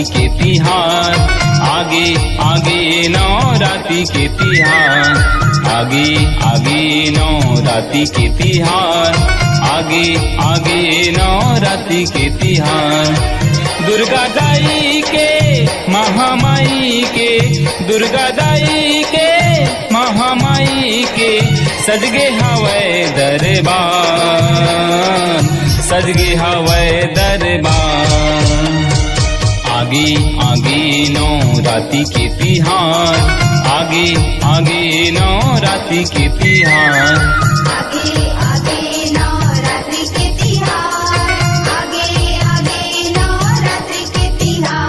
राती के तिहार, आगे आगे नवरात्रि के तिहार, आगे आगे नवरात्रि के तिहार, आगे आगे नवरात्रि के तिहार। दुर्गा दाई के महामाई के, दुर्गा दाई के महामाई के सजगे हवै दरबार, सजगे हवै दरबार। आगे आगे नवरात्रि के तिहार, आगे आगे नवरात्रि के तिहार, आगे आगे नवरात्रि के तिहार, आगे आगे नवरात्रि के तिहार।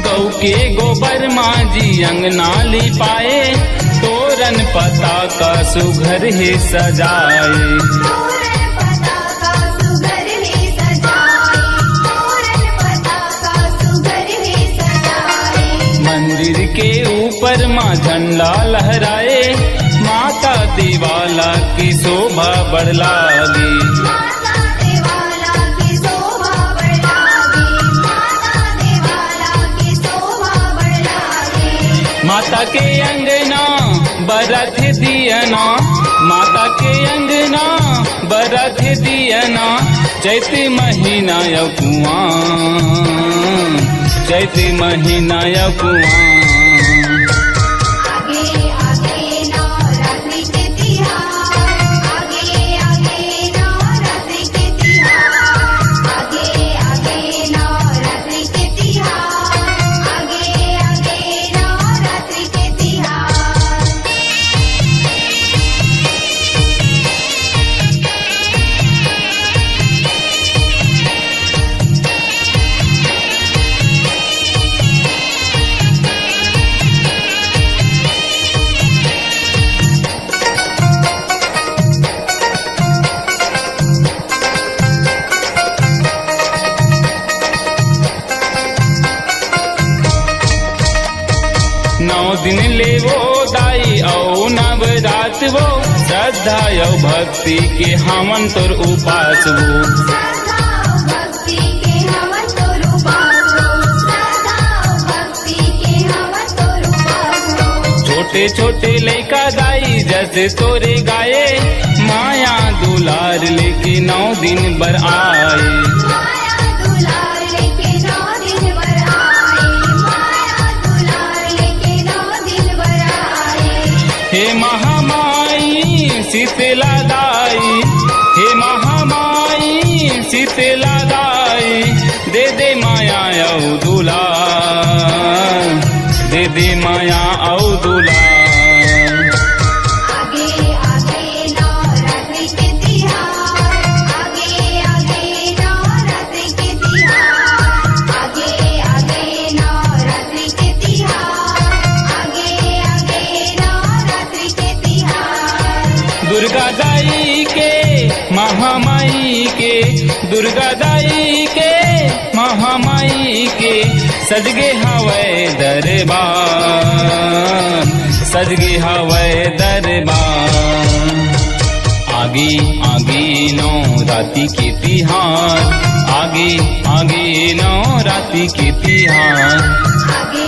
गौ के गोबर माजी अंगना लिपाए, तोरन पताका सुघर है सजाए, तोरण पताका सुघर है सजाए, तोरण पताका सुघर है सजाए। मंदिर के ऊपर माँ झंडा लहराए, माता देवाला की शोभा बढ़ लागे, माता देवाला की शोभा बढ़ लागे, माता देवाला की शोभा बढ़ लागे। माता के अंगना बरत दियना, माता के अंगना बरत दियना, चैत महीना यकुआ, चैत महीना यकुआ। आगे आगे नवरात्रि के तिहार, आगे आगे नवरात्रि के तिहार, आगे आगे नवरात्रि के तिहार, आगे आगे नवरात्रि के तिहार। नौ दिन ले वो दाई औ नवरात वो, श्रद्धा यौ भक्ति के हमन तोर उपास वो। श्रद्धा भक्ति के हवन तोर उपास हो, श्रद्धा भक्ति के हवन तोर उपास हो। छोटे छोटे लैका दाई जैसे तोरे गाए, माया दुलार लेके 9 दिन बर आए, माया दुलार लेके 9 दिन बर आए, माया दुलार लेके 9 दिन बर आए। हे महामाई शीतला दाई, हे महामाई शीतला दाई, दे दे माया औ दुलार, दे दे माया औ दुलार। आगे आगे नवरात्रि के तिहार, आगे आगे नवरात्रि के तिहार, आगे आगे नवरात्रि के तिहार, आगे आगे नवरात्रि के तिहार। दुर्गा दाई के महामाई के, दुर्गा दाई के महामाई के सजगे हवै दरबार, सजगे हवै दरबार। आगे आगे नवरात्रि के तिहार, आगे आगे नवरात्रि के तिहार, आगे